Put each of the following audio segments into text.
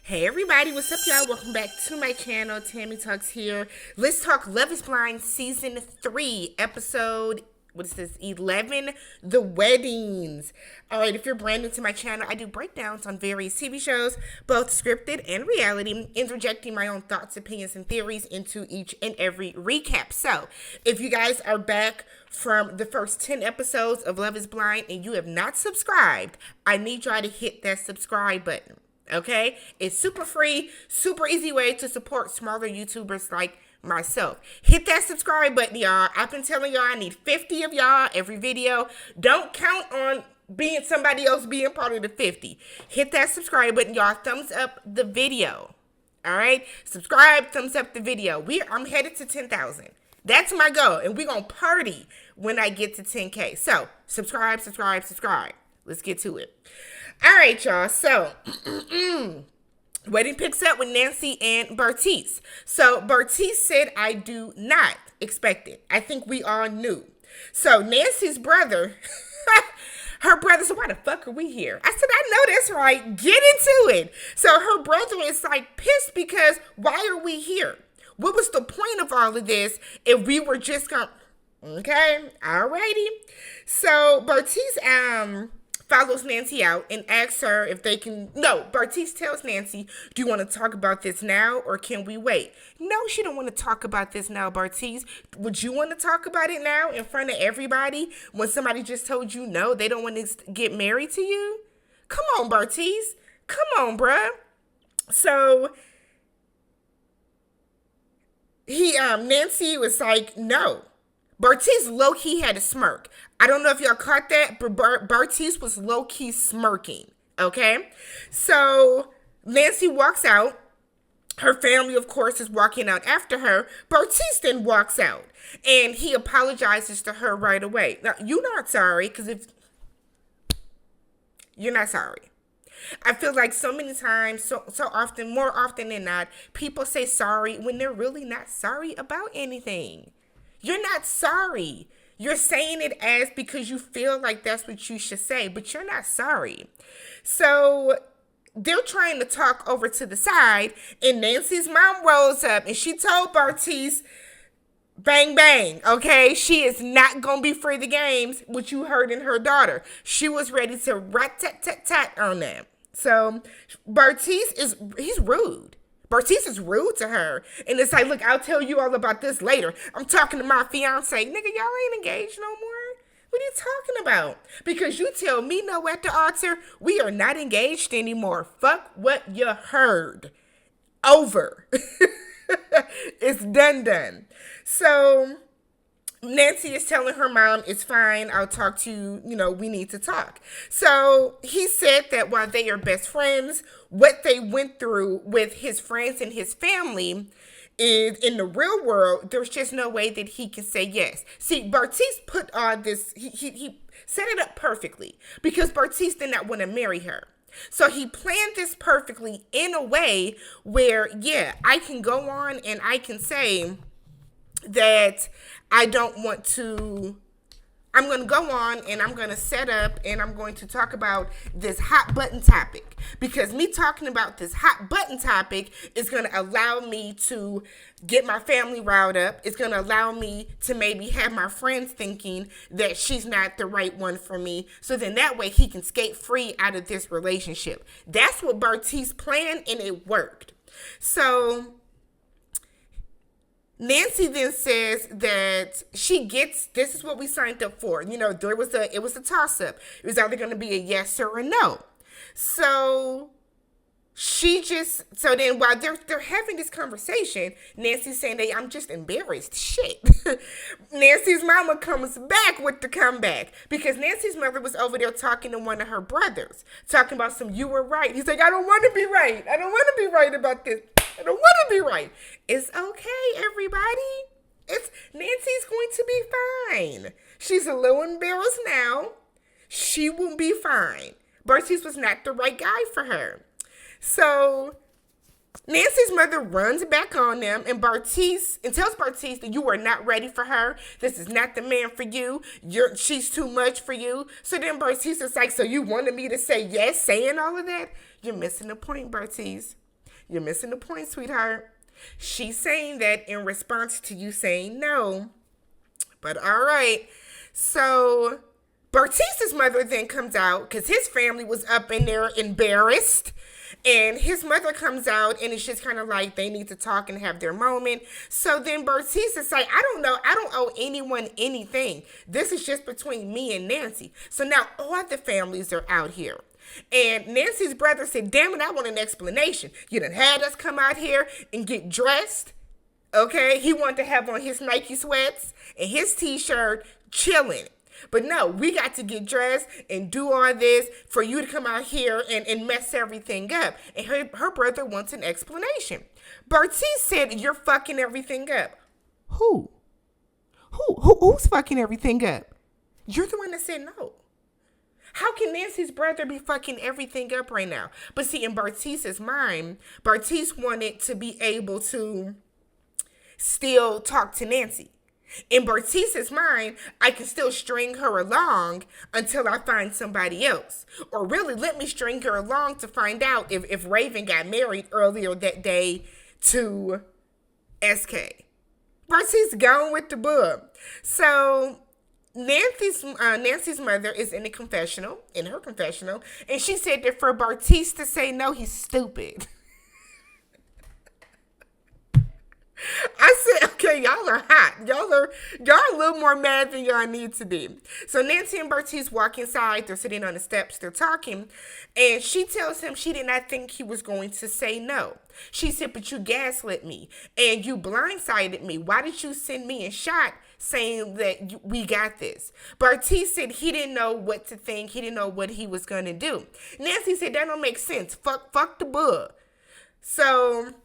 Hey everybody, what's up y'all? Welcome back to my channel, TammyTalks here. Let's talk Love is Blind Season 3, Episode, 11, The Weddings. Alright, if you're brand new to my channel, I do breakdowns on various TV shows, both scripted and reality, interjecting my own thoughts, opinions, and theories into each and every recap. So, if you guys are back from the first 10 episodes of Love is Blind and you have not subscribed, I need y'all to hit that subscribe button. Okay, it's super free, super easy way to support smaller YouTubers like myself. Hit that subscribe button, y'all. I've been telling y'all I need 50 of y'all every video. Don't count on being somebody else being part of the 50. Hit that subscribe button, y'all. Thumbs up the video. All right, subscribe, thumbs up the video. I'm headed to 10,000. That's my goal, and we're gonna party when I get to 10K. So subscribe. Let's get to it. All right, y'all. So, wedding picks up with Nancy and Bartiz. So, Bartiz said, I do not expect it. I think we all knew. So, Nancy's brother, her brother said, why the fuck are we here? I said, I know that's right. Get into it. So, her brother is like pissed because why are we here? What was the point of all of this if we were just going, okay, alrighty. So, Bartiz, follows Nancy out and asks her if they can. No, Bartiz tells Nancy, do you want to talk about this now or can we wait? No, she don't want to talk about this now, Bartiz. Would you want to talk about it now in front of everybody when somebody just told you no, they don't want to get married to you? Come on, Bartiz. Come on, bruh. So Nancy was like, no. Bartiz low-key had a smirk. I don't know if y'all caught that, but Bartiz was low-key smirking, okay? So Nancy walks out. Her family, of course, is walking out after her. Bartiz then walks out, and he apologizes to her right away. Now, you're not sorry, because if you're not sorry. I feel like so many times, so often, more often than not, people say sorry when they're really not sorry about anything. You're not sorry. You're saying it as because you feel like that's what you should say, but you're not sorry. So they're trying to talk over to the side, and Nancy's mom rolls up, and she told Bartiz, bang, bang, okay? She is not going to be for the games, which you heard in her daughter. She was ready to rat-tat-tat-tat on them. So Bartiz he's rude. Bartiz is rude to her. And it's like, look, I'll tell you all about this later. I'm talking to my fiance. Nigga, y'all ain't engaged no more. What are you talking about? Because you tell me no at the altar, we are not engaged anymore. Fuck what you heard. Over. It's done. So Nancy is telling her mom, it's fine, I'll talk to you, we need to talk. So he said that while they are best friends, what they went through with his friends and his family is, in the real world, there's just no way that he can say yes. See, Bartiz put on this, he set it up perfectly because Bartiz did not want to marry her. So he planned this perfectly in a way where, yeah, I can go on and I can say that I'm going to go on and I'm going to set up and I'm going to talk about this hot button topic, because me talking about this hot button topic is going to allow me to get my family riled up. It's going to allow me to maybe have my friends thinking that she's not the right one for me. So then that way he can skate free out of this relationship. That's what Bartiz planned, and it worked. So Nancy then says that she gets, this is what we signed up for. It was a toss-up. It was either going to be a yes or a no. So then while they're having this conversation, Nancy's saying that I'm just embarrassed. Shit. Nancy's mama comes back with the comeback because Nancy's mother was over there talking to one of her brothers, talking about you were right. He's like, I don't want to be right. I don't want to be right about this. I don't want to be right. It's okay, everybody. Nancy's going to be fine. She's a little embarrassed now. She will be fine. Bartiz was not the right guy for her. So Nancy's mother runs back on them and tells Bartiz that you are not ready for her. This is not the man for you. She's too much for you. So then Bartiz is like, so you wanted me to say yes, saying all of that? You're missing the point, Bartiz. You're missing the point, sweetheart. She's saying that in response to you saying no. But all right. So Bartista's mother then comes out because his family was up in there embarrassed. And his mother comes out and it's just kind of like they need to talk and have their moment. So then Bartista's like, I don't know. I don't owe anyone anything. This is just between me and Nancy. So now all the families are out here. And Nancy's brother said, damn it, I want an explanation. You done had us come out here and get dressed. Okay? He wanted to have on his Nike sweats and his t-shirt, chilling. But no, we got to get dressed and do all this for you to come out here and mess everything up. And her brother wants an explanation. Bartiz said, you're fucking everything up. Who? Who's fucking everything up? You're the one that said no. How can Nancy's brother be fucking everything up right now? But see, in Bartiz's mind, Bartiz wanted to be able to still talk to Nancy. In Bartiz's mind, I can still string her along until I find somebody else. Or really, let me string her along to find out if Raven got married earlier that day to SK. Bartiz gone with the bub. So Nancy's mother is in her confessional, and she said that for Bartiz to say no, he's stupid. I said, okay, y'all are hot. Y'all are a little more mad than y'all need to be. So Nancy and Bartiz walk inside. They're sitting on the steps. They're talking. And she tells him she did not think he was going to say no. She said, but you gaslit me. And you blindsided me. Why did you send me a shot saying that we got this? Bartiz said he didn't know what to think. He didn't know what he was going to do. Nancy said, that don't make sense. Fuck the bug. So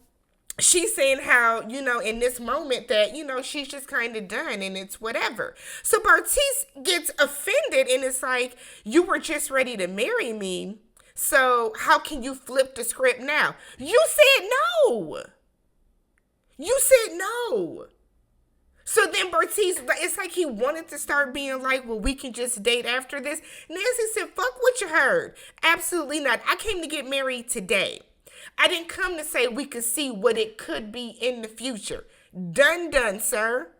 she's saying how, in this moment that, she's just kind of done and it's whatever. So Bartiz gets offended and it's like, you were just ready to marry me. So how can you flip the script now? You said no. So then Bartiz, it's like he wanted to start being like, well, we can just date after this. Nancy said, fuck what you heard. Absolutely not. I came to get married today. I didn't come to say we could see what it could be in the future. Done, sir.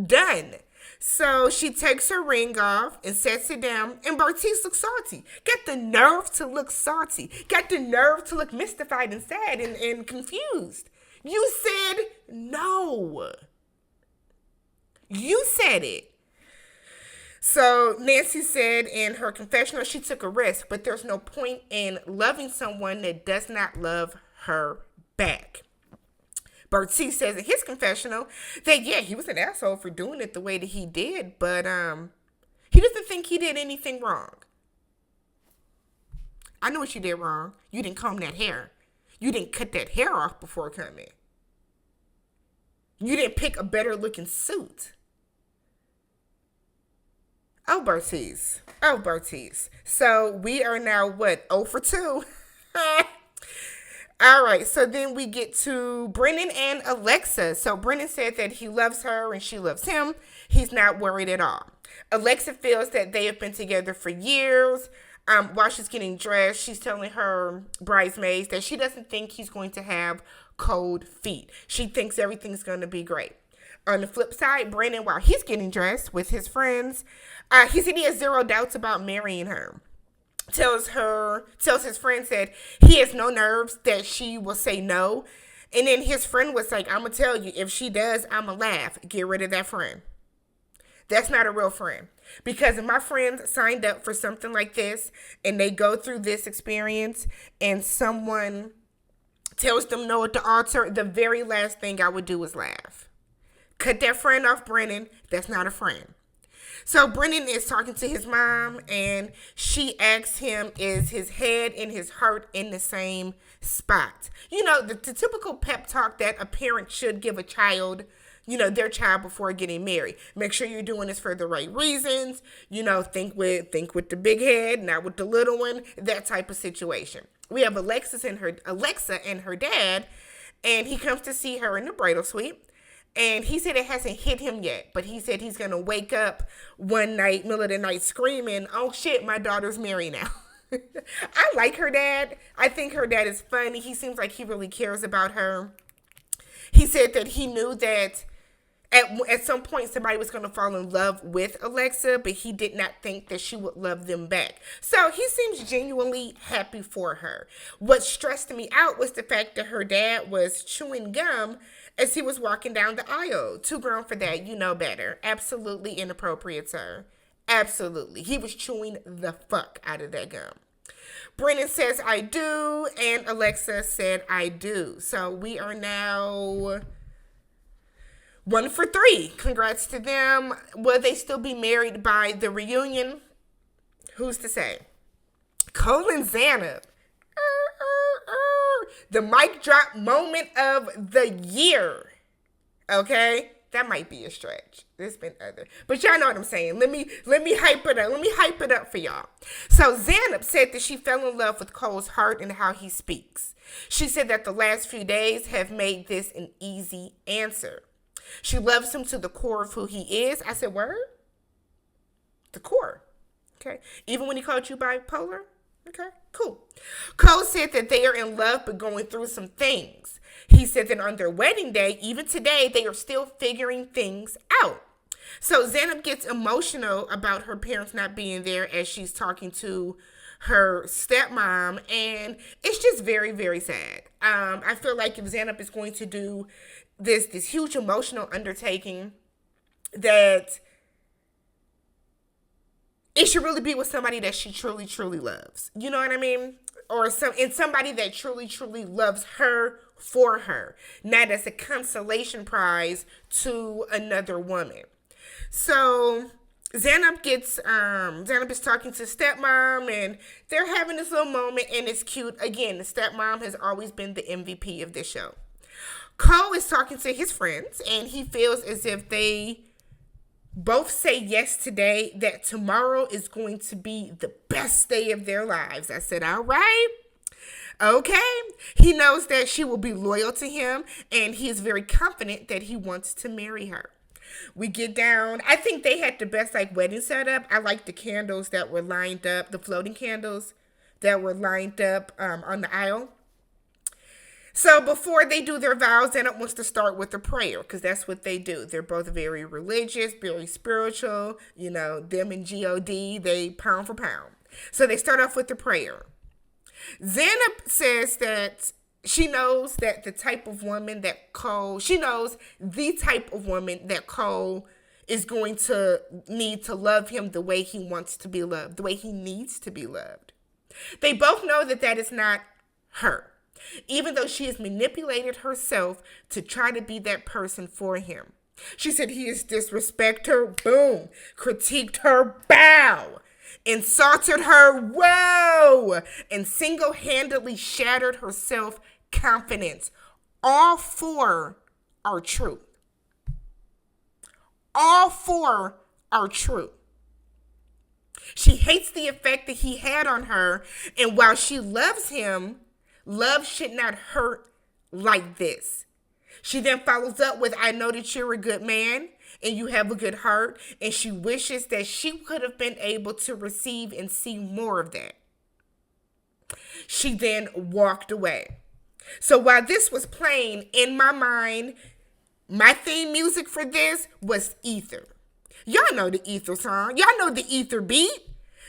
Done. So she takes her ring off and sets it down, and Bartiz looks salty. Got the nerve to look salty. Got the nerve to look mystified and sad and confused. You said no. You said it. So Nancy said in her confessional she took a risk, but there's no point in loving someone that does not love her back. Bartiz says in his confessional that, yeah, he was an asshole for doing it the way that he did, but he doesn't think he did anything wrong. I know what you did wrong. You didn't comb that hair. You didn't cut that hair off before coming. You didn't pick a better looking suit. Oh, Bartiz. So we are now, 0 for 2? All right, so then we get to Brennan and Alexa. So Brennan said that he loves her and she loves him. He's not worried at all. Alexa feels that they have been together for years. While she's getting dressed, she's telling her bridesmaids that she doesn't think he's going to have cold feet. She thinks everything's going to be great. On the flip side, Brennan, while he's getting dressed with his friends, he said he has zero doubts about marrying her. Tells his friend that he has no nerves that she will say no. And then his friend was like, I'm going to tell you, if she does, I'm going to laugh. Get rid of that friend. That's not a real friend. Because if my friends signed up for something like this and they go through this experience and someone tells them no at the altar, the very last thing I would do is laugh. Cut that friend off, Brennan. That's not a friend. So Brennan is talking to his mom, and she asks him, is his head and his heart in the same spot? The typical pep talk that a parent should give a child, their child before getting married. Make sure you're doing this for the right reasons. Think with the big head, not with the little one, that type of situation. We have Alexa and her dad, and he comes to see her in the bridal suite. And he said it hasn't hit him yet, but he said he's going to wake up one night, middle of the night, screaming, oh shit, my daughter's married now. I like her dad. I think her dad is funny. He seems like he really cares about her. He said that he knew that at some point somebody was going to fall in love with Alexa, but he did not think that she would love them back. So he seems genuinely happy for her. What stressed me out was the fact that her dad was chewing gum as he was walking down the aisle. Too grown for that. You know better. Absolutely inappropriate, sir. Absolutely. He was chewing the fuck out of that gum. Brennan says, I do, and Alexa said, I do. So we are now 1 for 3. Congrats to them. Will they still be married by the reunion? Who's to say? Cole and Zanab. The mic drop moment of the year. Okay? That might be a stretch. There's been other. But y'all know what I'm saying. Let me hype it up. Let me hype it up for y'all. So Zanab said that she fell in love with Cole's heart and how he speaks. She said that the last few days have made this an easy answer. She loves him to the core of who he is. I said, word? The core. Okay. Even when he called you bipolar? Okay, cool. Cole said that they are in love but going through some things. He said that on their wedding day, even today, they are still figuring things out. So Zainab gets emotional about her parents not being there as she's talking to her stepmom, and it's just very, very sad. I feel like if Zainab is going to do this huge emotional undertaking, that it should really be with somebody that she truly, truly loves. You know what I mean? Or somebody that truly, truly loves her for her, not as a consolation prize to another woman. So Zainab is talking to stepmom, and they're having this little moment, and it's cute. Again, the stepmom has always been the MVP of this show. Cole is talking to his friends, and he feels as if they both say yes today, that tomorrow is going to be the best day of their lives. I said, all right. Okay. He knows that she will be loyal to him, and he is very confident that he wants to marry her. We get down. I think they had the best wedding setup. I like the candles that were lined up, the floating candles that were lined up on the aisle. So before they do their vows, Zainab wants to start with a prayer, because that's what they do. They're both very religious, very spiritual. You know, them and G.O.D., they pound for pound. So they start off with the prayer. Zainab says that she knows that the type of woman that Cole is going to need to love him the way he wants to be loved, the way he needs to be loved. They both know that that is not her, even though she has manipulated herself to try to be that person for him. She said he has disrespected her, boom, critiqued her, bow, insulted her, whoa, and single-handedly shattered her self-confidence. All four are true. All four are true. She hates the effect that he had on her, and while she loves him, love should not hurt like this. She then follows up with, I know that you're a good man and you have a good heart, and she wishes that she could have been able to receive and see more of that. She then walked away. So while this was playing in my mind, my theme music for this was Ether. Y'all know the Ether song. Y'all know the Ether beat.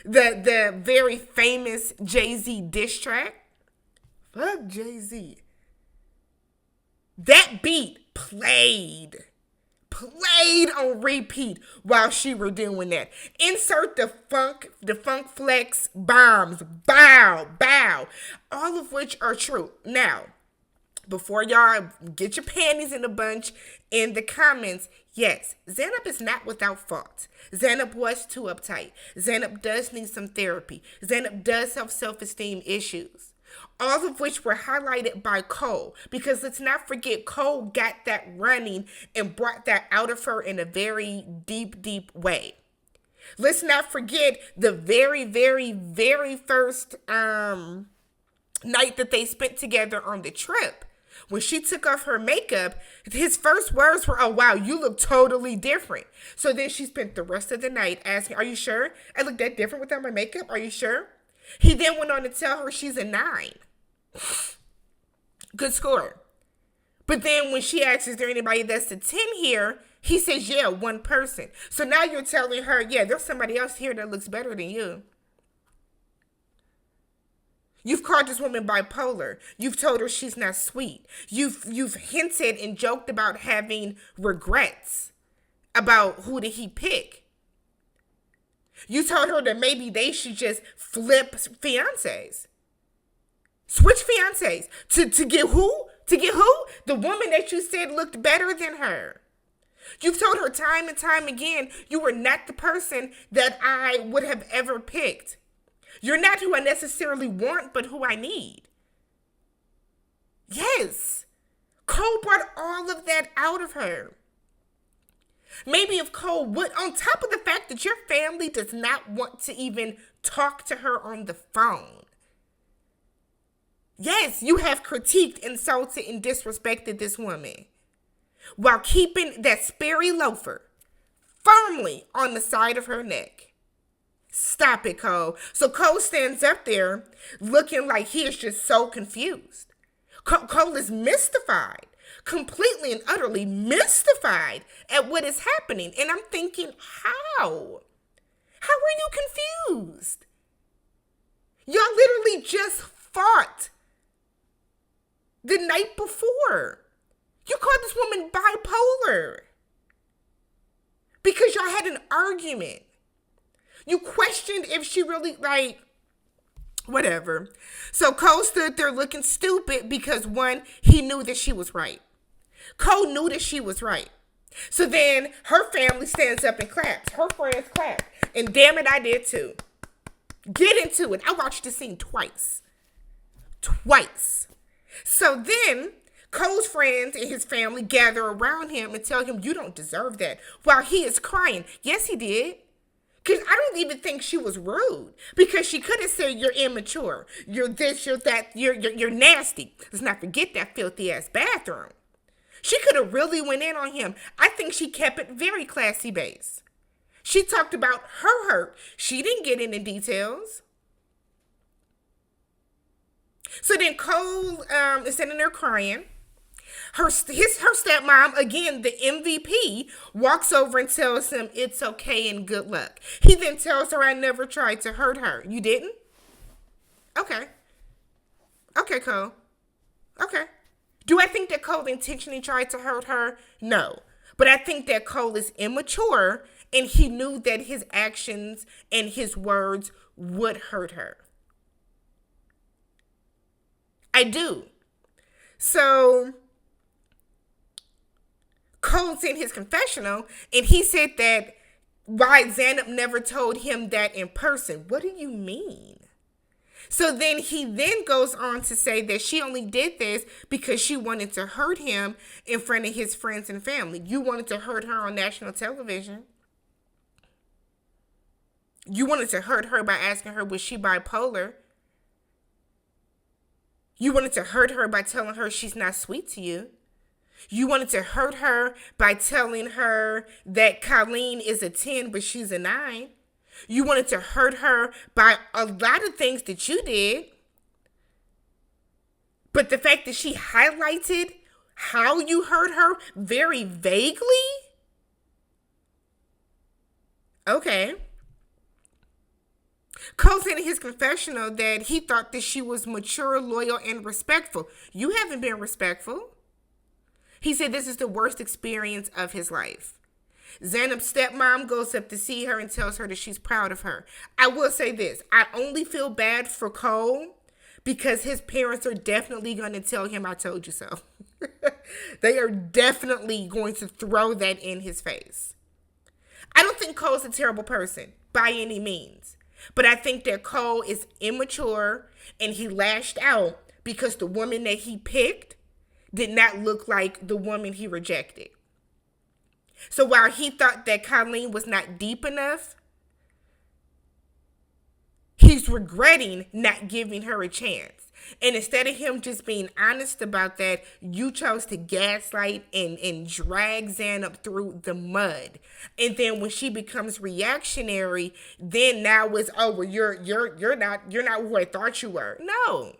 The very famous Jay-Z diss track. Fuck Jay-Z. That beat played on repeat while she were doing that. Insert the funk flex bombs, bow, all of which are true. Now, before y'all get your panties in a bunch in the comments, yes, Zainab is not without fault. Zainab was too uptight. Zainab does need some therapy. Zainab does have self-esteem issues. All of which were highlighted by Cole. Because let's not forget, Cole got that running and brought that out of her in a very deep, deep way. Let's not forget the very, very, very first night that they spent together on the trip. When she took off her makeup, his first words were, oh, wow, you look totally different. So then she spent the rest of the night asking, are you sure? I look that different without my makeup? Are you sure? He then went on to tell her she's a 9. Good score. But then when she asks, is there anybody that's a 10 here? He says, yeah, one person. So now you're telling her, yeah, there's somebody else here that looks better than you. You've called this woman bipolar. You've told her she's not sweet. You've hinted and joked about having regrets about who did he pick. You told her that maybe they should just flip fiancés. Switch fiancés. To get who? To get who? The woman that you said looked better than her. You've told her time and time again, you were not the person that I would have ever picked. You're not who I necessarily want, but who I need. Yes. Cole brought all of that out of her. Maybe if Cole would, on top of the fact that your family does not want to even talk to her on the phone. Yes, you have critiqued, insulted, and disrespected this woman while keeping that Sperry loafer firmly on the side of her neck. Stop it, Cole. So Cole stands up there looking like he is just so confused. Cole is mystified, completely and utterly mystified at what is happening. And I'm thinking, how? How are you confused? Y'all literally just fought the night before. You called this woman bipolar because y'all had an argument. You questioned if she really, whatever. So Cole stood there looking stupid because, one, he knew that she was right. Cole knew that she was right. So then her family stands up and claps. Her friends clap. And damn it, I did too. Get into it. I watched the scene twice. So then Cole's friends and his family gather around him and tell him, you don't deserve that, while he is crying. Yes, he did. Because I don't even think she was rude. Because she could have said, you're immature. You're this, you're that, you're nasty. Let's not forget that filthy ass bathroom. She could have really went in on him. I think she kept it very classy based. She talked about her hurt. She didn't get into details. So then Cole is sitting there crying. Her stepmom, again, the MVP, walks over and tells him it's okay and good luck. He then tells her, I never tried to hurt her. You didn't? Okay. Okay, Cole. Okay. Do I think that Cole intentionally tried to hurt her? No. But I think that Cole is immature and he knew that his actions and his words would hurt her. I do. So Cole's in his confessional, and he said that why Zanab never told him that in person. What do you mean? So then he then goes on to say that she only did this because she wanted to hurt him in front of his friends and family. You wanted to hurt her on national television. You wanted to hurt her by asking her, was she bipolar? You wanted to hurt her by telling her she's not sweet to you. You wanted to hurt her by telling her that Colleen is a 10, but she's a 9. You wanted to hurt her by a lot of things that you did. But the fact that she highlighted how you hurt her very vaguely? Okay. Cole said in his confessional that he thought that she was mature, loyal, and respectful. You haven't been respectful. He said this is the worst experience of his life. Zainab's stepmom goes up to see her and tells her that she's proud of her. I will say this. I only feel bad for Cole because his parents are definitely going to tell him, I told you so. They are definitely going to throw that in his face. I don't think Cole's a terrible person by any means. But I think that Cole is immature and he lashed out because the woman that he picked did not look like the woman he rejected. So while he thought that Colleen was not deep enough, he's regretting not giving her a chance. And instead of him just being honest about that, you chose to gaslight and drag Zanab through the mud. And then when she becomes reactionary, then now it's, oh well, you're not who I thought you were. No.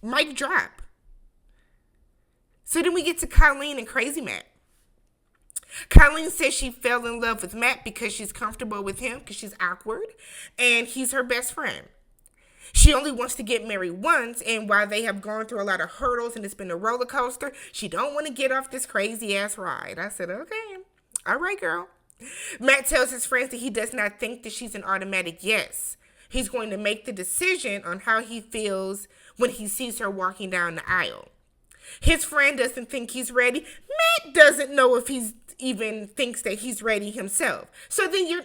Mic drop. So then we get to Colleen and Crazy Matt. Colleen says she fell in love with Matt because she's comfortable with him, because she's awkward, and he's her best friend. She only wants to get married once, and while they have gone through a lot of hurdles and it's been a roller coaster, she don't want to get off this crazy-ass ride. I said, okay, all right, girl. Matt tells his friends that he does not think that she's an automatic yes. He's going to make the decision on how he feels when he sees her walking down the aisle. His friend doesn't think he's ready. Matt doesn't know if he's even thinks that he's ready himself. So then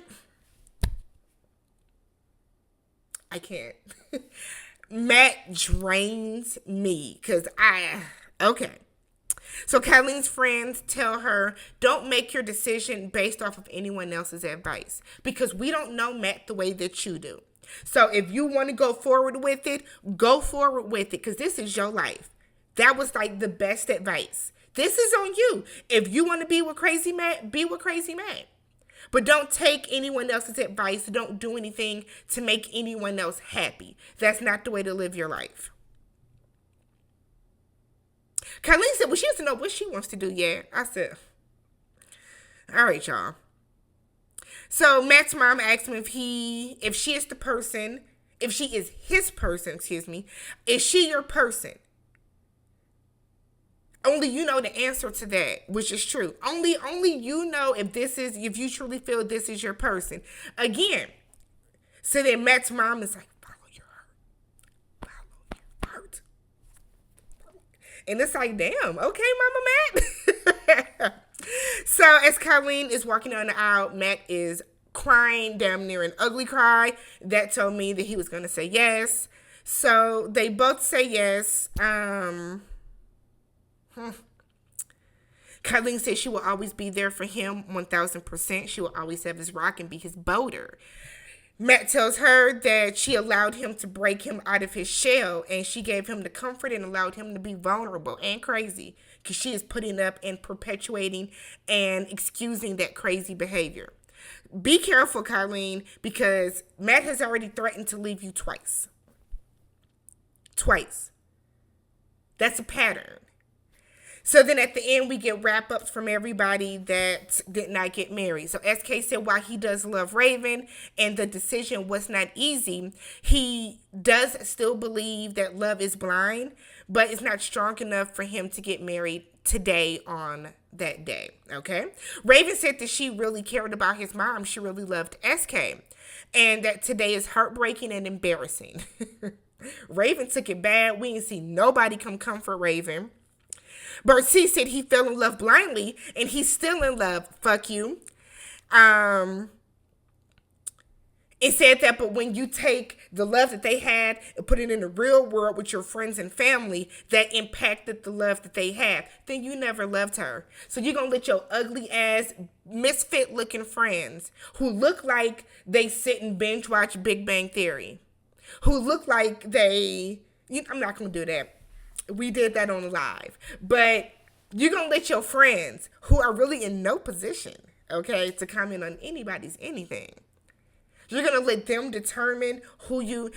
I can't. Matt drains me because okay. So Colleen's friends tell her, don't make your decision based off of anyone else's advice, because we don't know Matt the way that you do. So if you want to go forward with it, go forward with it, because this is your life. That was like the best advice. This is on you. If you want to be with Crazy Matt, be with Crazy Matt. But don't take anyone else's advice. Don't do anything to make anyone else happy. That's not the way to live your life. Colleen said, well, she doesn't know what she wants to do yet. I said, all right, y'all. So Matt's mom asked him if she is his person, is she your person? Only you know the answer to that, which is true. Only you know if you truly feel this is your person. Again, so then Matt's mom is like, follow your heart. And it's like, damn, okay, Mama Matt. So as Colleen is walking down the aisle, Matt is crying, damn near an ugly cry. That told me that he was going to say yes. So they both say yes. Colleen says she will always be there for him 1,000%. She will always have his rock and be his boulder. Matt tells her that she allowed him to break him out of his shell, and she gave him the comfort and allowed him to be vulnerable and crazy, because she is putting up and perpetuating and excusing that crazy behavior. Be careful, Colleen, because Matt has already threatened to leave you twice. That's a pattern. So then at the end, we get wrap-ups from everybody that did not get married. So SK said while he does love Raven and the decision was not easy, he does still believe that love is blind, but it's not strong enough for him to get married today on that day, okay? Raven said that she really cared about his mom. She really loved SK, and that today is heartbreaking and embarrassing. Raven took it bad. We didn't see nobody come comfort Raven. Bertie said he fell in love blindly, and he's still in love. Fuck you. It said that, but when you take the love that they had and put it in the real world with your friends and family that impacted the love that they had, then you never loved her. So you're going to let your ugly ass, misfit looking friends who look like they sit and binge watch Big Bang Theory, who look like I'm not going to do that. We did that on live. But you're going to let your friends who are really in no position, okay, to comment on anybody's anything. You're going to let them determine who you...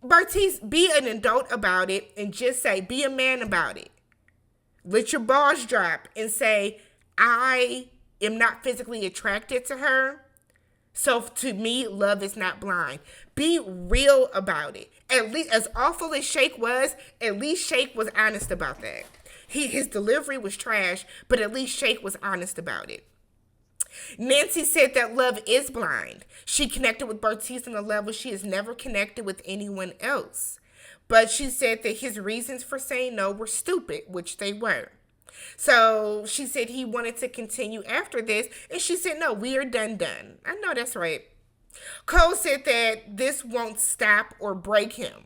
Bartiz, be an adult about it and just say, be a man about it. Let your balls drop and say, I am not physically attracted to her. So to me, love is not blind. Be real about it. At least, as awful as Shake was, at least Shake was honest about that. His delivery was trash, but at least Shake was honest about it. Nancy said that love is blind. She connected with Bertiz on a level she has never connected with anyone else. But she said that his reasons for saying no were stupid, which they were. So she said he wanted to continue after this, and she said, no, we are done. I know that's right. Cole said that this won't stop or break him.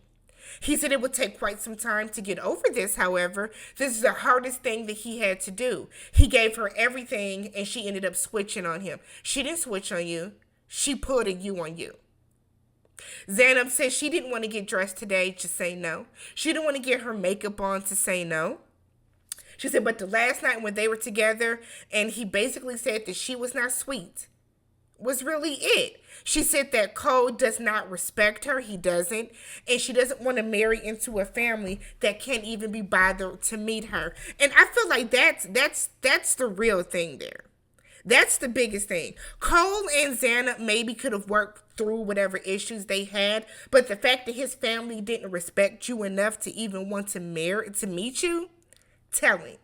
He said it would take quite some time to get over this, however. This is the hardest thing that he had to do. He gave her everything, and she ended up switching on him. She didn't switch on you. She put a you on you. Zainab said she didn't want to get dressed today to say no. She didn't want to get her makeup on to say no. She said, but the last night when they were together and he basically said that she was not sweet was really it. She said that Cole does not respect her. He doesn't. And she doesn't want to marry into a family that can't even be bothered to meet her. And I feel like that's the real thing there. That's the biggest thing. Cole and Zanab maybe could have worked through whatever issues they had, but the fact that his family didn't respect you enough to even want to meet you, telling.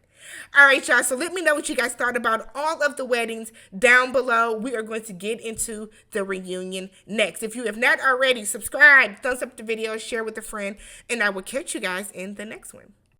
All right, y'all. So let me know what you guys thought about all of the weddings down below. We are going to get into the reunion next. If you have not already, subscribe, thumbs up the video, share with a friend, and I will catch you guys in the next one.